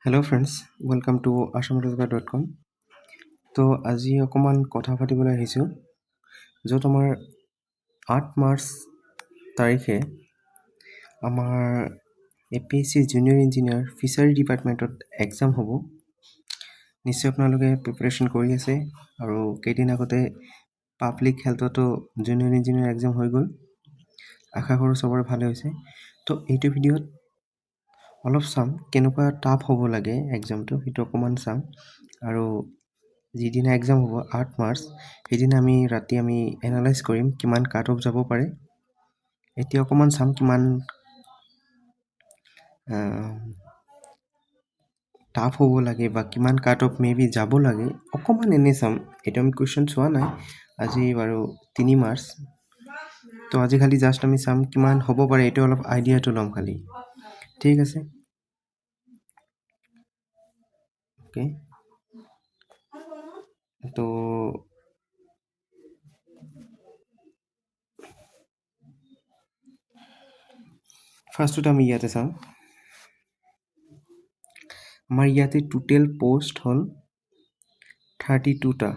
Hello friends, welcome to asamrozgar.com. তো আজি অকণমান কথা পাতিবলৈ আহিছোঁ য'ত আমাৰ 8 মাৰ্চ তাৰিখে আমাৰ APSC জুনিয়ৰ ইঞ্জিনিয়াৰ ফিচাৰী ডিপাৰ্টমেণ্টত এক্সাম হ'ব। নিশ্চয় আপোনালোকে প্ৰিপাৰেশ্যন কৰি আছে আৰু কেইদিন আগতে পাব্লিক হেল্থতো জুনিয়ৰ ইঞ্জিনিয়াৰ এক্সাম হৈ গ'ল। আশা কৰোঁ চবৰে ভালে হৈছে। তো এইটো ভিডিঅ'ত অলপ চাম কেনেকুৱা টাফ হ'ব লাগে এক্সামটো, সেইটো অকণমান চাম। আৰু যিদিনা এক্সাম হ'ব 8 মাৰ্চ সেইদিনা ৰাতি আমি এনালাইজ কৰিম কিমান কাট অফ যাব পাৰে। এতিয়া অকণমান চাম কিমান টাফ হ'ব লাগে বা কিমান কাট অফ মেবি যাব লাগে, অকণমান এনেই চাম। এইটো আমি কুৱেশ্যন চোৱা নাই আজি বাৰু 3 মাৰ্চ। তো আজি খালি জাষ্ট আমি চাম কিমান হ'ব পাৰে, এইটো অলপ আইডিয়াটো ল'ম খালি। ঠিক আছে, অ'কে। তো ফাৰ্ষ্টত আমি ইয়াতে চাম। আমাৰ ইয়াতে টোটেল পোষ্ট হ'ল 32টা।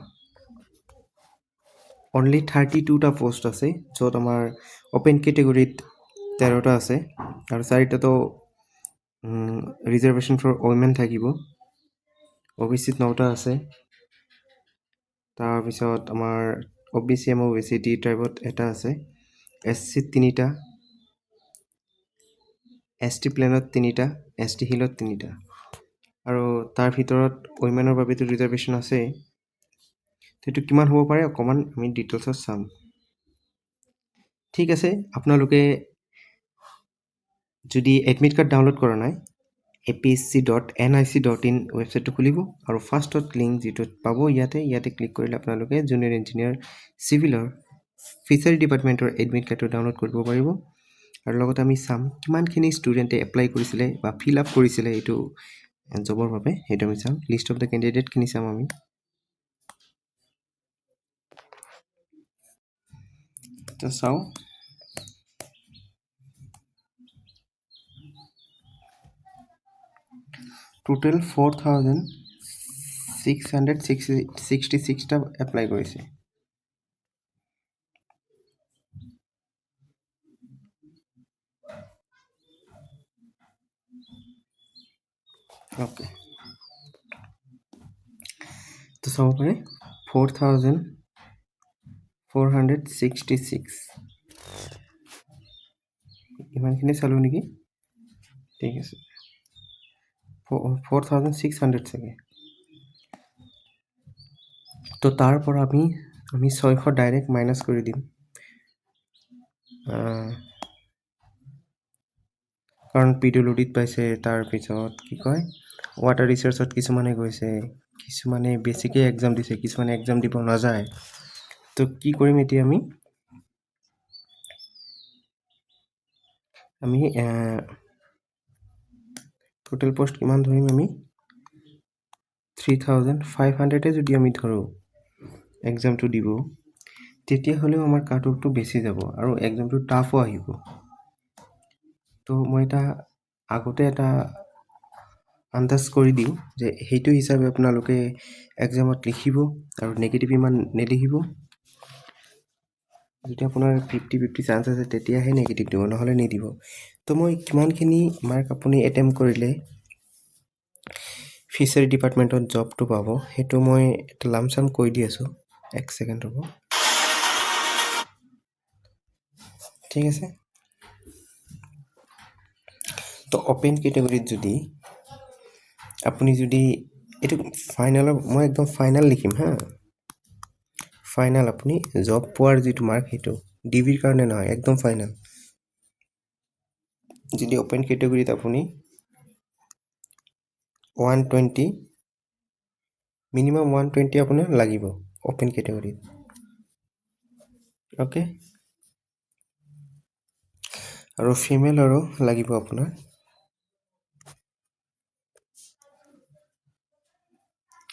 অনলি 32টা পোষ্ট আছে, য'ত আমাৰ অ'পেন কেটেগৰীত 13টা আছে আৰু 4টাতো ৰিজাৰ্ভেশ্যন ফৰ ওমেন থাকিব। OBCত 9টা আছে। তাৰপিছত আমাৰ OBC MOBC ডি ট্ৰাইবত এটা আছে, SCত 3টা, ST প্লেনত 3টা, ST হিলত 3টা আৰু তাৰ ভিতৰত ওমেনৰ বাবেতো ৰিজাৰ্ভেশ্যন আছে। সেইটো কিমান হ'ব পাৰে অকণমান আমি ডিটেইলছত চাম। ঠিক আছে, আপোনালোকে যদি এডমিট কাৰ্ড ডাউনলোড কৰা নাই apsc.nic.in ৱেবছাইটটো খুলিব আৰু ফাৰ্ষ্টত লিংক যিটো পাব ইয়াতে ক্লিক কৰিলে আপোনালোকে জুনিয়ৰ ইঞ্জিনিয়াৰ চিভিলৰ ফিচাৰী ডিপাৰ্টমেণ্টৰ এডমিট কাৰ্ডটো ডাউনলোড কৰিব পাৰিব। আৰু লগতে আমি চাম কিমানখিনি ষ্টুডেণ্টে এপ্লাই কৰিছিলে বা ফিল আপ কৰিছিলে এইটো জবৰ বাবে, সেইটো আমি চাম। লিষ্ট অফ দ্য কেণ্ডিডেটখিনি চাম আমি। তো চাওঁ, টোটেল 4,666টা এপ্লাই কৰিছে। অ'কে, তো চাব পাৰে 4,466 ইমানখিনি চালোঁ নেকি? ঠিক আছে, 4,600 চাগে। তো তাৰ পৰা আমি 600 ডাইৰেক্ট মাইনাছ কৰি দিম, কাৰণ PWDত পাইছে। তাৰপিছত কি কয়, ৱাটাৰ ৰিচাৰ্চত কিছুমানে গৈছে, কিছুমানে বেছিকৈ এক্সাম দিছে, কিছুমানে এক্সাম দিব নাযায়। তো কি কৰিম এতিয়া আমি টোটেল পোষ্ট কিমান ধৰিম, আমি 3,500 যদি আমি ধৰোঁ এক্সামটো দিব, তেতিয়াহ'লেও আমাৰ কাট অফটো বেছি যাব আৰু এক্সামটো টাফো আহিব। তো মই আগতে এটা আন্দাজ কৰি দিওঁ যে সেইটো হিচাপে আপোনালোকে এক্সামত লিখিব আৰু নেগেটিভ ইমান নিলিখিব। যদি আপোনাৰ 50-50 চান্স আছে তেতিয়াহে নেগেটিভ দিব, নহ'লে নিদিব। তো মই কিমানখিনি মাৰ্ক আপুনি এটেম্প কৰিলে ফিচাৰী ডিপাৰ্টমেণ্টত জবটো পাব, সেইটো মই এটা লামচাম কৈ দি আছোঁ। 1 ছেকেণ্ড হ'ব। ঠিক আছে, তো অ'পেন কেটেগৰীত যদি আপুনি এইটো ফাইনেলৰ, মই একদম ফাইনেল লিখিম হা, ফাইনেল আপুনি জব পোৱাৰ যিটো মাৰ্ক সেইটো ডিভিৰ কাৰণে নহয়, একদম ফাইনেল। যদি অ'পেন কেটেগৰীত আপুনি 120 মিনিমাম 120 আপোনাৰ লাগিব অ'পেন কেটেগৰীত। অ'কে, আৰু ফিমেলৰো লাগিব আপোনাৰ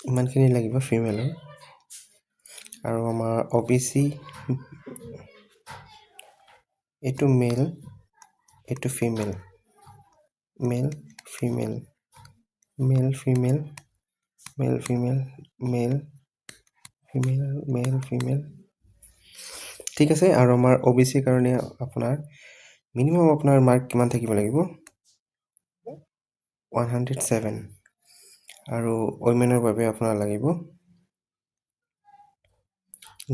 ইমানখিনি লাগিব ফিমেলৰ। আৰু আমাৰ OBC এইটো মেল, এইটো female, male female male female male female male female male female ঠিক আছে। আৰু আমাৰ OBCৰ কাৰণে আপোনাৰ মিনিমাম আপোনাৰ মাৰ্ক কিমান থাকিব লাগিব 107 আৰু ওমেনৰ বাবে আপোনাৰ লাগিব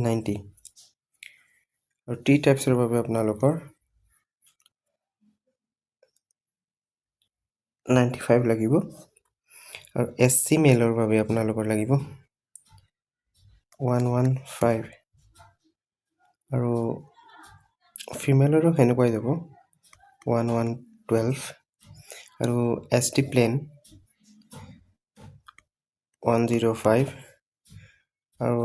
90 আৰু টি টাইপছৰ বাবে আপোনালোকৰ 95 লাগিব আৰু SC মেলৰ বাবে আপোনালোকৰ লাগিব 115 আৰু ফিমেলৰো সেনেকুৱাই যাব 1112 আৰু ST প্লেন 105 আৰু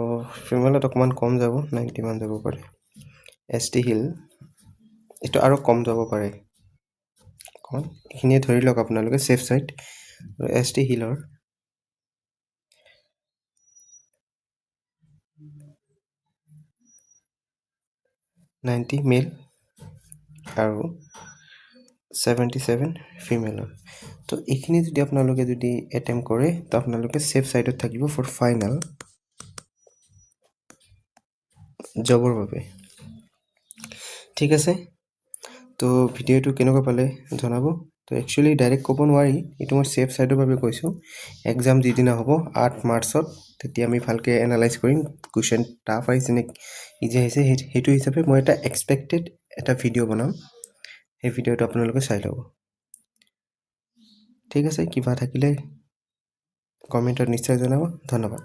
ফিমেলত অকণমান কম যাব 90 মান যাব পাৰে। ST হিল এইটো আৰু কম যাব পাৰে অকণমান, এইখিনিয়ে ধৰি লওক আপোনালোকে ছেফ ছাইড। আৰু ST হিলৰ 90 মেল আৰু 77 ফিমেলৰ। তো এইখিনি যদি আপোনালোকে যদি এটেম্প কৰে তো আপোনালোকে ছেফ ছাইডত থাকিব ফৰ ফাইনেল জবৰ বাবে। ঠিক আছে, তো ভিডিঅ'টো কেনেকুৱা পালে জনাব। তো একচুৱেলি ডাইৰেক্ট ক'ব নোৱাৰি, এইটো মই ছেফ ছাইডৰ বাবে কৈছোঁ। এক্সাম যিদিনা হ'ব 8 মাৰ্চত, তেতিয়া আমি ভালকৈ এনালাইজ কৰিম কুৱেশ্যন টাফ আহিছে নে ইজি আহিছে, সেইটো হিচাপে মই এটা এক্সপেক্টেড এটা ভিডিঅ' বনাম। সেই ভিডিঅ'টো আপোনালোকে চাই ল'ব। ঠিক আছে, কিবা থাকিলে কমেণ্টত নিশ্চয় জনাব। ধন্যবাদ।